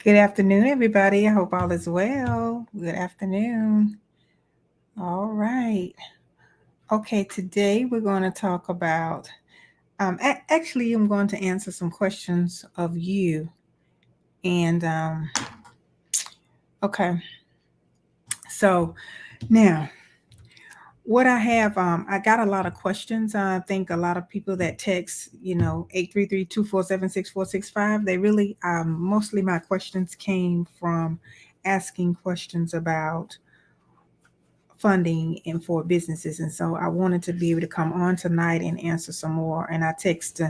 Good afternoon, everybody. I hope all is well. Good afternoon. All right. Okay, today we're going to talk about, actually, I'm going to answer some questions of you. And, okay, so now what I have, I got a lot of questions. I think a lot of people that text, 833-247-6465, they really, mostly my questions came from asking questions about funding and for businesses, and so I wanted to be able to come on tonight and answer some more, and I text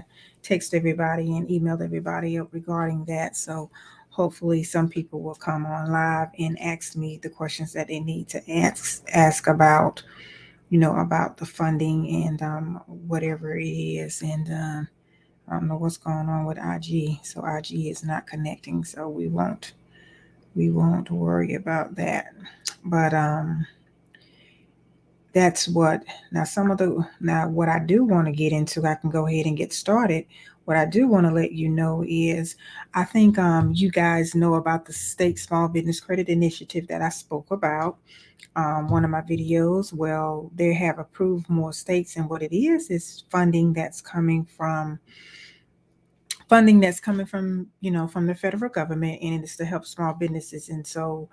everybody and emailed everybody up regarding that. So hopefully some people will come on live and ask me the questions that they need to ask about, about the funding and whatever it is. And I don't know what's going on with IG, so IG is not connecting, so we won't worry about that. But that's what now some of the now what I do want to get into. I can go ahead and get started. What I do want to let you know is I think you guys know about the state small business credit initiative that I spoke about, one of my videos. Well, they have approved more states, and what it is funding that's coming from, from the federal government, and it's to help small businesses. And so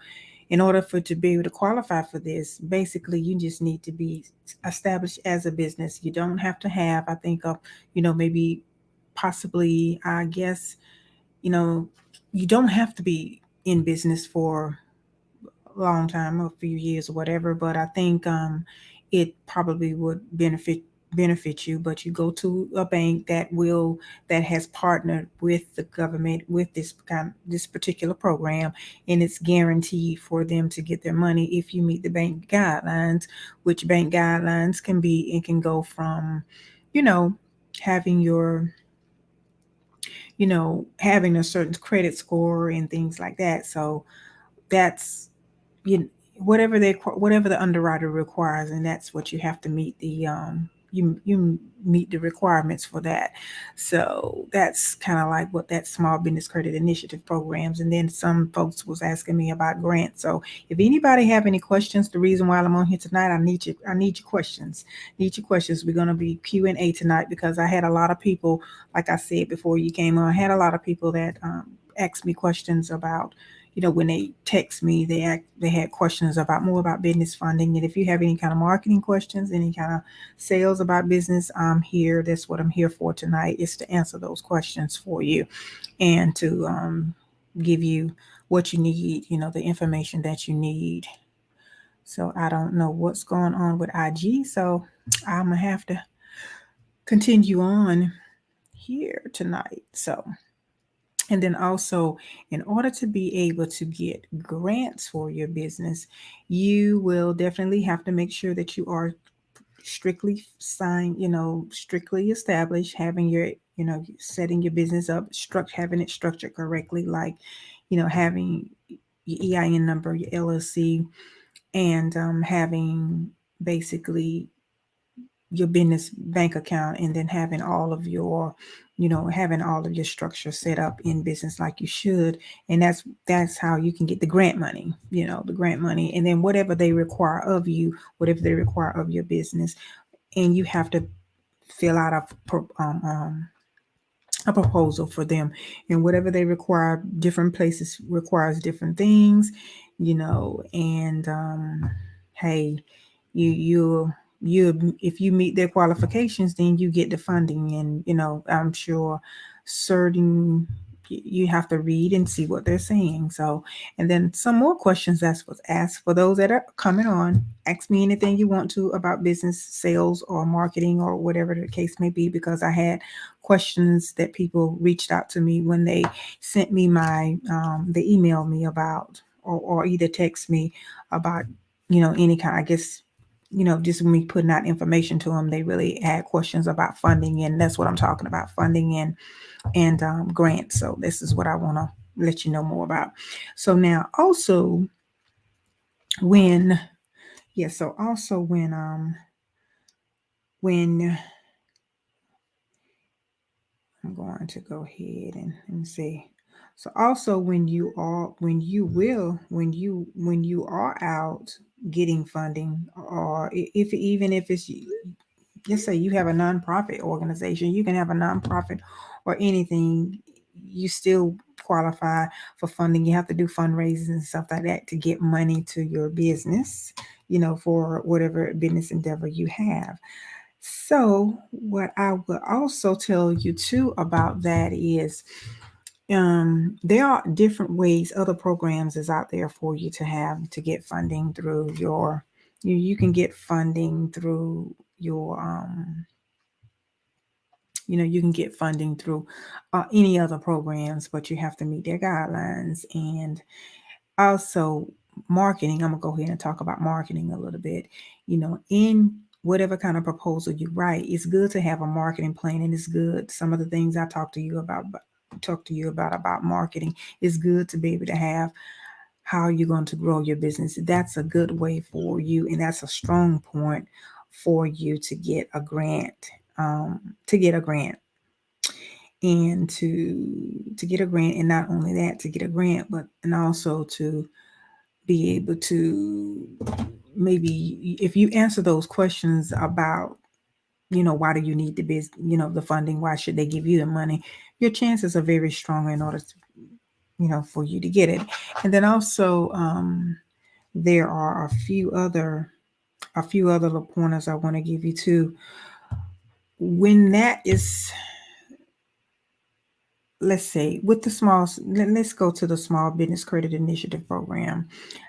in order for to be able to qualify for this, basically you just need to be established as a business. You don't have to have, I think, maybe possibly, I guess, you know, you don't have to be in business for a long time, a few years or whatever, but I think it probably would benefit you. But you go to a bank that has partnered with the government with this particular program, and it's guaranteed for them to get their money if you meet the bank guidelines. Which bank guidelines can be, it can go from, you know having having a certain credit score and things like that. So that's, you whatever the underwriter requires, and that's what you have to meet. You meet the requirements for that. So that's kind of like what that small business credit initiative programs. And then some folks was asking me about grants. So if anybody have any questions, the reason why I'm on here tonight, I need your questions. We're going to be Q&A tonight, because I had a lot of people, like I said before you came on, I had a lot of people that asked me questions about, when they text me, they had questions about more about business funding. And if you have any kind of marketing questions, any kind of sales about business, I'm here. That's what I'm here for tonight, is to answer those questions for you, and to give you what you need, the information that you need. So I don't know what's going on with IG, so I'm gonna have to continue on here tonight. So, and then also, in order to be able to get grants for your business, you will definitely have to make sure that you are strictly signed, strictly established, having your, setting your business up, having it structured correctly, like, having your EIN number, your LLC, and having basically your business bank account, and then having all of your structure set up in business like you should. And that's how you can get the grant money, the grant money. And then whatever they require of your business, and you have to fill out a proposal for them. And whatever they require, different places requires different things, and hey, you if you meet their qualifications, then you get the funding. And I'm sure certain, you have to read and see what they're saying. So, and then some more questions that was asked. For those that are coming on, ask me anything you want to about business, sales, or marketing, or whatever the case may be, because I had questions that people reached out to me when they sent me they emailed me about, or either text me about, any kind, I guess, just me putting out information to them. They really had questions about funding, and that's what I'm talking about, funding and grants. So this is what I want to let you know more about. So now, also, when yeah, so also when I'm going to go ahead and see. So also when you are out getting funding, or if even if it's, just say you have a nonprofit organization, you can have a nonprofit or anything, you still qualify for funding. You have to do fundraisers and stuff like that to get money to your business, for whatever business endeavor you have. So, what I will also tell you too about that is, there are different ways, other programs is out there for you to have to get funding through you can get funding through your, you can get funding through any other programs, but you have to meet their guidelines. And also, marketing, I'm gonna go ahead and talk about marketing a little bit. In whatever kind of proposal you write, it's good to have a marketing plan, and it's good. Some of the things I talk to you about marketing, it's good to be able to have how you're going to grow your business. That's a good way for you, and that's a strong point for you to get a grant. To get a grant and to get a grant, and not only that, to get a grant, but and also to be able to, maybe if you answer those questions about, why do you need the the funding, why should they give you the money, your chances are very strong in order to, for you to get it. And then also, there are a few other little pointers I want to give you too. When that is, let's say with the let's go to the Small Business Credit Initiative program.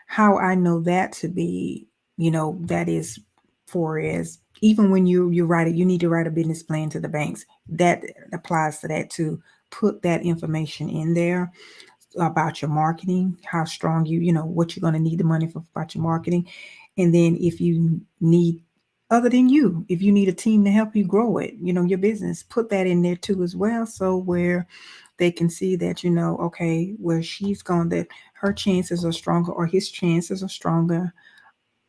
How I know that to be, that is, for is, even when you write it, you need to write a business plan to the banks. That applies to that too. Put that information in there about your marketing, how strong what you're going to need the money for, about your marketing. And then if you need, other than you, if you need a team to help you grow it, your business, put that in there too as well. So where they can see that, okay, where she's gone, that her chances are stronger, or his chances are stronger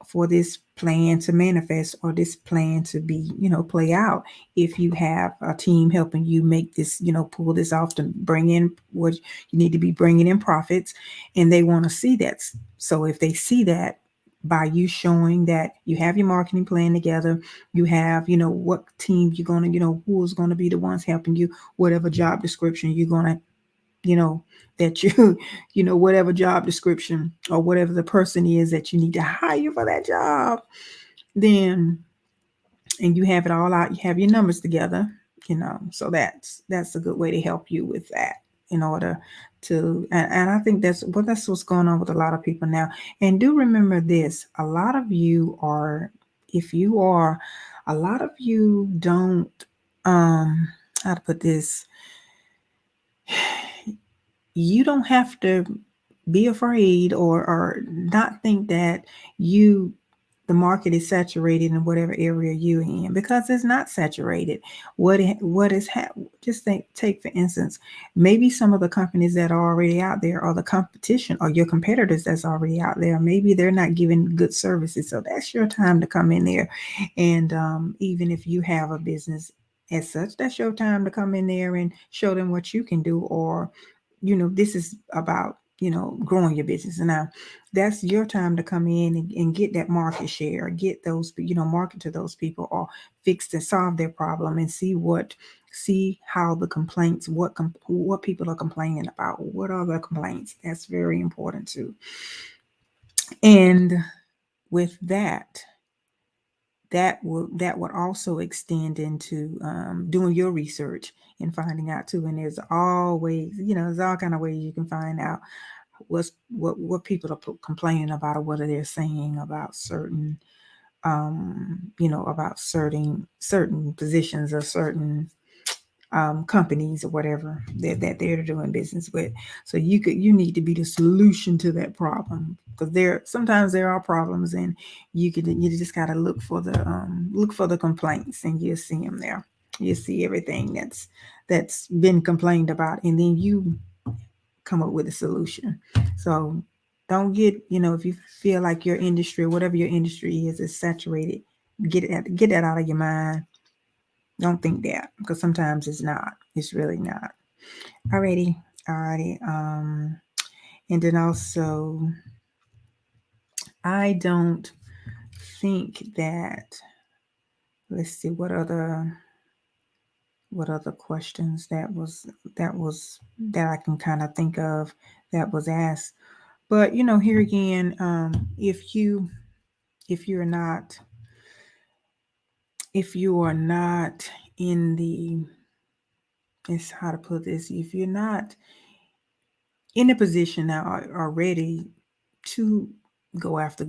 for this plan to manifest, or this plan to be, play out. If you have a team helping you make this, pull this off, to bring in what you need to be bringing in profits, and they want to see that. So if they see that by you showing that you have your marketing plan together, you have, what team you're going to, who's going to be the ones helping you, whatever job description you're going to, that you, whatever job description or whatever the person is that you need to hire for that job, then, and you have it all out, you have your numbers together, so that's a good way to help you with that, in order to, and I think that's what's going on with a lot of people now. And do remember this, a lot of you are, if you are, a lot of you don't, how to put this, you don't have to be afraid, or not think that the market is saturated in whatever area you're in, because it's not saturated. What is just take for instance, maybe some of the companies that are already out there, or the competition, or your competitors that's already out there, maybe they're not giving good services. So that's your time to come in there, and even if you have a business as such, that's your time to come in there and show them what you can do. Or, this is about, growing your business. And now that's your time to come in and get that market share, get those, market to those people, or fix and solve their problem, and see how the complaints, what people are complaining about, what are the complaints. That's very important too. And with that would also extend into doing your research and finding out too. And there's always, there's all kind of ways you can find out what people are complaining about, or what are they saying about certain, about certain positions, or certain companies, or whatever that they're doing business with. So you need to be the solution to that problem, because sometimes there are problems, and you just got to look for the complaints, and you'll see them there. You see everything that's been complained about, and then you come up with a solution. So don't get, if you feel like your industry, whatever your industry is saturated, get that out of your mind. Don't think that, because sometimes it's not. It's really not. Alrighty. Alrighty. And then also, I don't think that, let's see what other questions that I can kind of think of that was asked. But here again, if you're not if you are not in the, it's how to put this, if you're not in a position now already to go after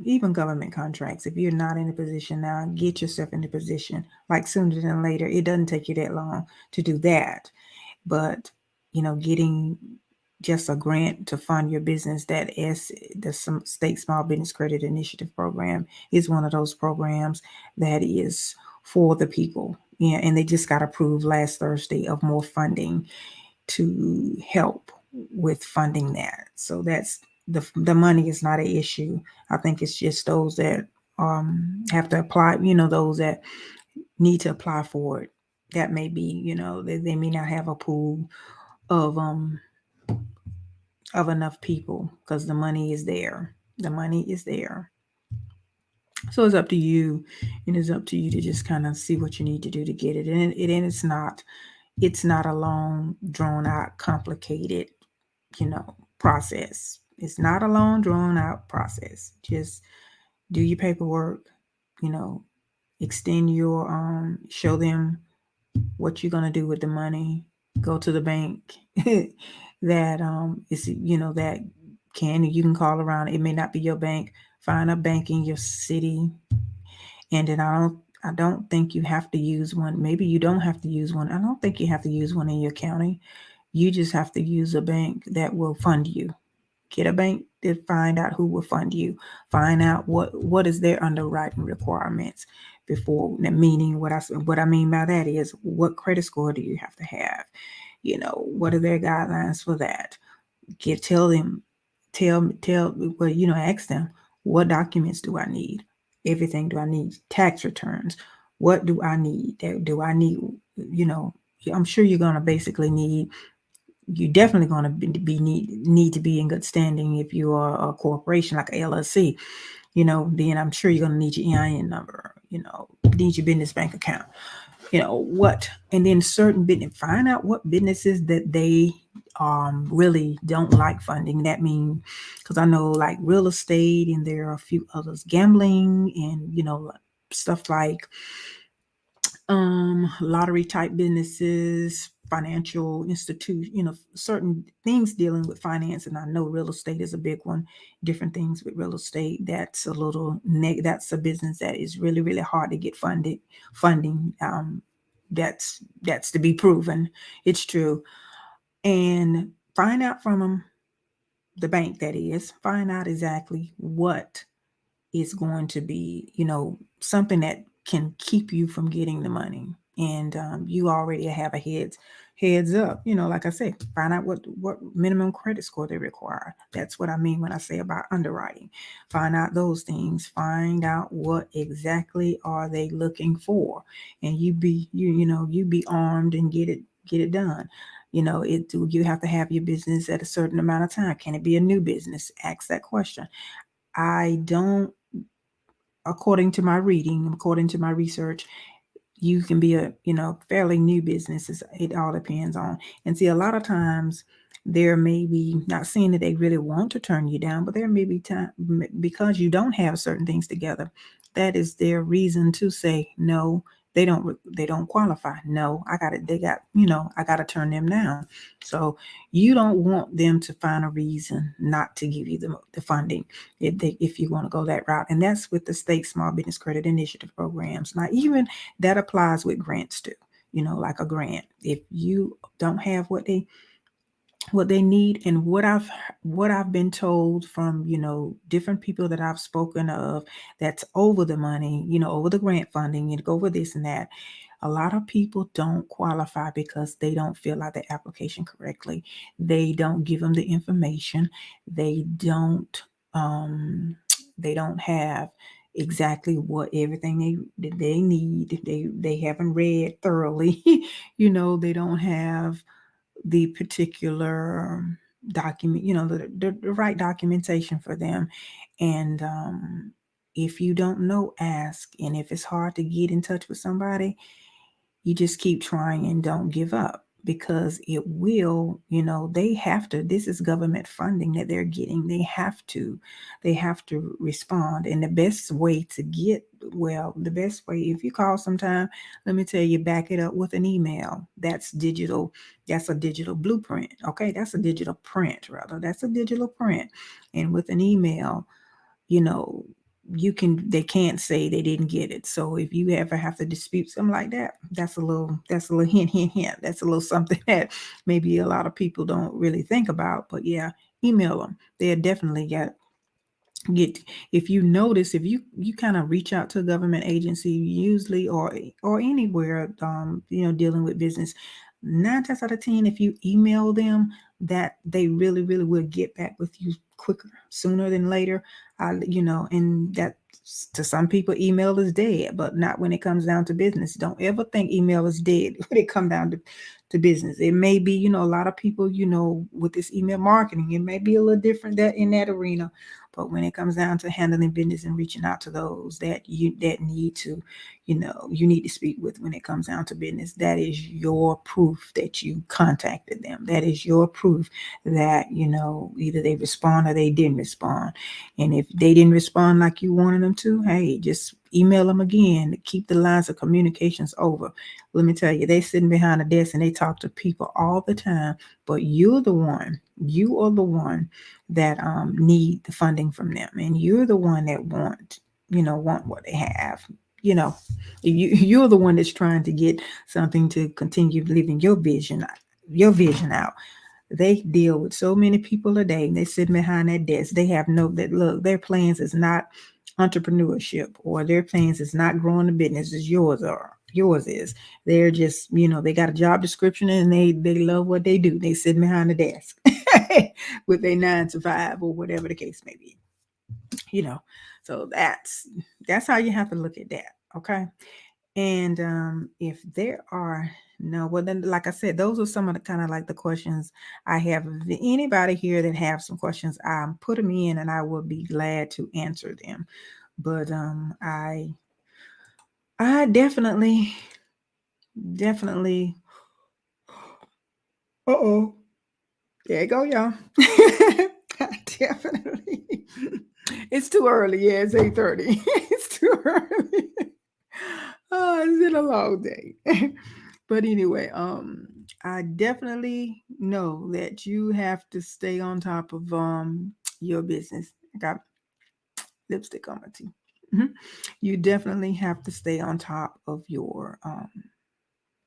even government contracts, if you're not in a position now, get yourself in a position, like sooner than later. It doesn't take you that long to do that, but getting just a grant to fund your business, the state small business credit initiative program is one of those programs that is for the people. Yeah, and they just got approved last Thursday of more funding to help with funding that. So that's the money is not an issue. I think it's just those that have to apply, those that need to apply for it. That may be, they may not have a pool of enough people, because the money is there. The money is there. So it's up to you, and it's up to you to just kind of see what you need to do to get it. And it's not a long, drawn out, complicated, process. It's not a long, drawn out process. Just do your paperwork, extend your show them what you're gonna do with the money. Go to the bank that is, that you can call around. It may not be your bank. Find a bank in your city. And then I don't think you have to use one. Maybe you don't have to use one. I don't think you have to use one in your county. You just have to use a bank that will fund you. Get a bank to find out who will fund you. Find out what is their underwriting requirements before. Meaning, what I mean by that is, what credit score do you have to have? What are their guidelines for that? Ask them, what documents do I need? Everything. Do I need tax returns? What do I need? Do I need, I'm sure you're going to basically need, you're definitely going to need to be in good standing if you are a corporation like a LLC. Then I'm sure you're going to need your EIN number, need your business bank account, and then find out what businesses that they really don't like funding. That means, because I know like real estate, and there are a few others, gambling, and stuff like lottery type businesses, financial institute, certain things dealing with finance. And I know real estate is a big one. Different things with real estate, that's that's a business that is really, really hard to get funding. That's to be proven. It's true. And find out from them, the bank that is, find out exactly what is going to be, something that can keep you from getting the money. And you already have a heads up, like I said, find out what minimum credit score they require. That's what I mean when I say about underwriting. Find out those things. Find out what exactly are they looking for, and you be armed and get it done. You have to have your business at a certain amount of time. Can it be a new business? Ask that question. I don't, according to my reading, according to my research, you can be a fairly new business. It all depends on. And see, a lot of times there may be, not saying that they really want to turn you down, but there may be time, because you don't have certain things together, that is their reason to say no. They don't qualify. No, I got to turn them down. So you don't want them to find a reason not to give you the funding if you want to go that route. And that's with the state small business credit initiative programs. Now, even that applies with grants too. Like a grant, if you don't have what they need. And what I've been told from different people that I've spoken of, that's over the money, over the grant funding, and over this and that, a lot of people don't qualify because they don't fill out the application correctly. They don't give them the information. They don't have exactly what everything they need. They haven't read thoroughly. They don't have the particular document, the right documentation for them. And if you don't know, ask. And if it's hard to get in touch with somebody, you just keep trying and don't give up, because it will, they have to, this is government funding that they're getting. They have to respond. And the best way to get, well, the best way, if you call sometime, let me tell you, back it up with an email. That's digital. That's a digital blueprint. Okay. That's a digital print, rather. That's a digital print. And with an email, you know, they can't say they didn't get it. So if you ever have to dispute something like that, that's a little hint, hint, hint. That's a little something that maybe a lot of people don't really think about. But yeah, email them. They'll definitely get, if you notice, if you kind of reach out to a government agency, usually, or anywhere, dealing with business, 9 times out of 10, if you email them, that they really, really will get back with you quicker, sooner than later. And that, to some people, email is dead, but not when it comes down to business. Don't ever think email is dead when it comes down to business. It may be, a lot of people, with this email marketing, it may be a little different that in that arena. But when it comes down to handling business and reaching out to those that need to, you need to speak with, when it comes down to business, that is your proof that you contacted them. That is your proof that, either they respond or they didn't respond. And if they didn't respond like you wanted them to, hey, just email them again to keep the lines of communications over. Let me tell you, they sitting behind a desk and they talk to people all the time, but you are the one that need the funding from them, and you're the one that want what they have. You're the one that's trying to get something to continue living your vision out. They deal with so many people a day, and they sit behind that desk. They have look, their plans is not entrepreneurship, or their plans is not growing the business as yours is. They're just, they got a job description and they love what they do. They sit behind the desk with their 9 to 5 or whatever the case may be. So that's how you have to look at that. Okay. And if there are then, like I said, those are some of the kind of like the questions I have. If anybody here that have some questions, put them in and I will be glad to answer them. But I definitely there you go, y'all. Definitely. It's too early. Yeah, it's 8:30. It's too early. Oh, it's been a long day. But anyway, I definitely know that you have to stay on top of your business. I got lipstick on my teeth. You definitely have to stay on top of your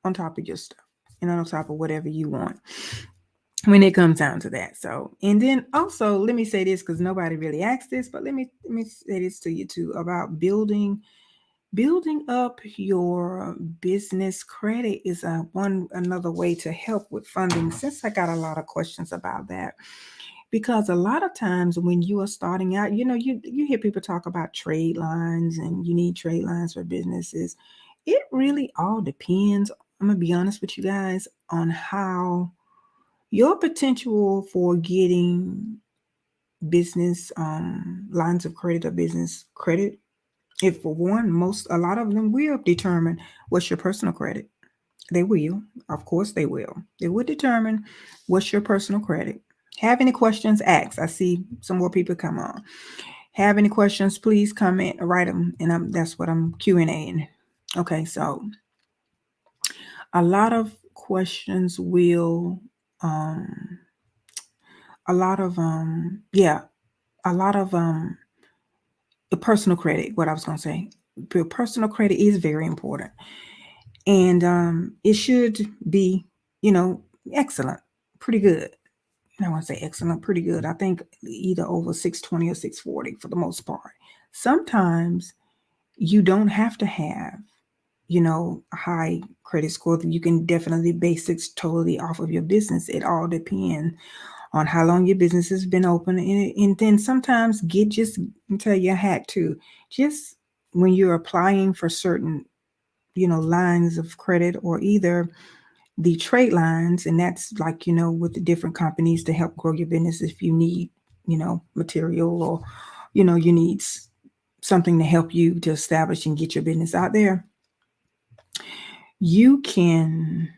stuff, and on top of whatever you want when it comes down to that. So, and then also, let me say this, because nobody really asked this, but let me say this to you too, about building up your business credit is another way to help with funding, since I got a lot of questions about that. Because a lot of times when you are starting out, you hear people talk about trade lines, and you need trade lines for businesses. It really all depends, I'm gonna be honest with you guys, on how your potential for getting business lines of credit or business credit. If for one, a lot of them will determine what's your personal credit. They will, of course, they will. They will determine what's your personal credit. Have any questions? Ask. I see some more people come on. Have any questions? Please comment, write them, and that's what I'm Q&Aing. Okay, so a lot of questions will, a lot of the personal credit. What I was going to say, your personal credit is very important, and it should be, excellent, pretty good. I want to say excellent, pretty good. I think either over 620 or 640 for the most part. Sometimes you don't have to have, a high credit score. You can definitely base it totally off of your business. It all depends on how long your business has been open. And then sometimes tell you a hack too. Just when you're applying for certain, lines of credit, or either the trade lines, and that's like, with the different companies to help grow your business. If you need, material, or, you need something to help you to establish and get your business out there, you can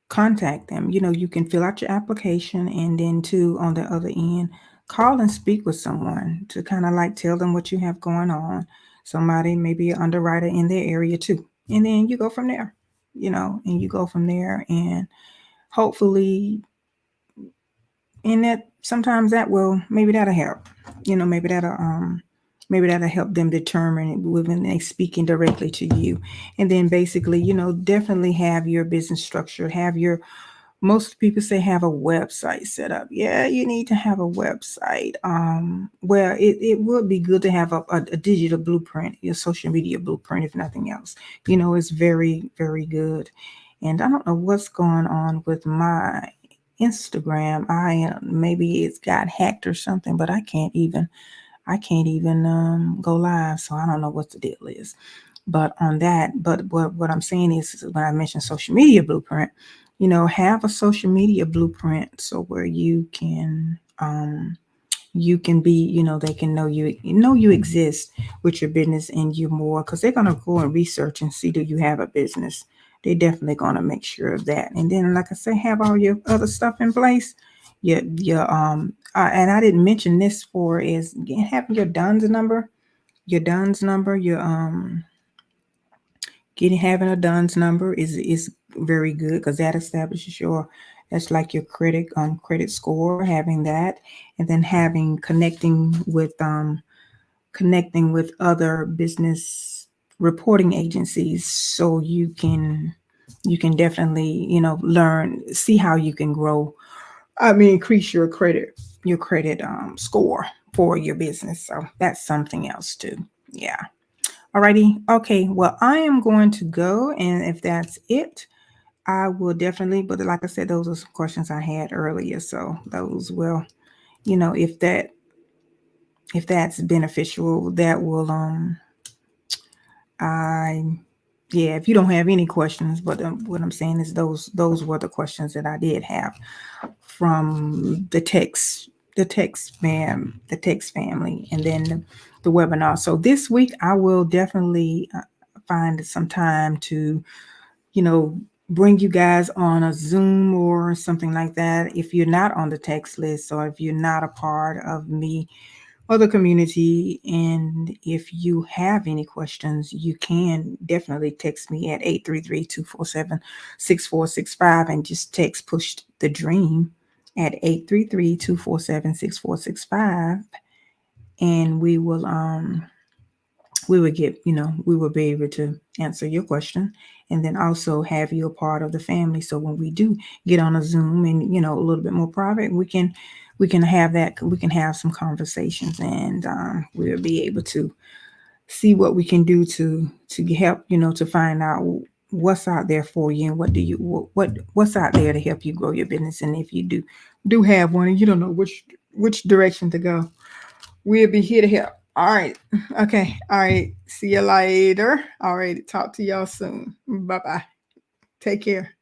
contact them. You can fill out your application, and then too, on the other end, call and speak with someone to kind of like tell them what you have going on. Somebody, maybe an underwriter in their area too. And then you go from there, and hopefully, and that sometimes that will, maybe that'll help. Maybe that'll help them determine when they speaking directly to you. And then basically, definitely have your business structure, most people say have a website set up. Yeah, you need to have a website. Well, it would be good to have a digital blueprint, your social media blueprint, if nothing else. It's very, very good. And I don't know what's going on with my Instagram. Maybe it's got hacked or something, but I can't even go live. So I don't know what the deal is. But on that, but what I'm saying is when I mentioned social media blueprint, have a social media blueprint, so where you can be, they can know you exist with your business, and you more, because they're going to go and research and see, do you have a business? They're definitely going to make sure of that. And then, like I say, have all your other stuff in place. And I didn't mention this for is having your DUNS number, having a DUNS number is very good, because that establishes that's like your credit score, having that. And then connecting with other business reporting agencies, so you can definitely, see how you can grow, increase your credit score for your business. So that's something else too. Yeah. Alrighty. Okay. Well, I am going to go, and if that's it, I will definitely. But like I said, those are some questions I had earlier, so those will, if that's beneficial, that will if you don't have any questions, but what I'm saying is those were the questions that I did have from the text family, and then the webinar. So this week I will definitely find some time to, bring you guys on a Zoom or something like that. If you're not on the text list, or if you're not a part of me or the community, and if you have any questions, you can definitely text me at 833-247-6465, and just text push the dream at 833-247-6465, and we will be able to answer your question, and then also have you a part of the family. So when we do get on a Zoom and, a little bit more private, we can have some conversations, and we'll be able to see what we can do to help, to find out what's out there for you, and what's out there to help you grow your business. And if you do have one and you don't know which direction to go, we'll be here to help. All right. Okay. All right. See you later. All right. Talk to y'all soon. Bye-bye. Take care.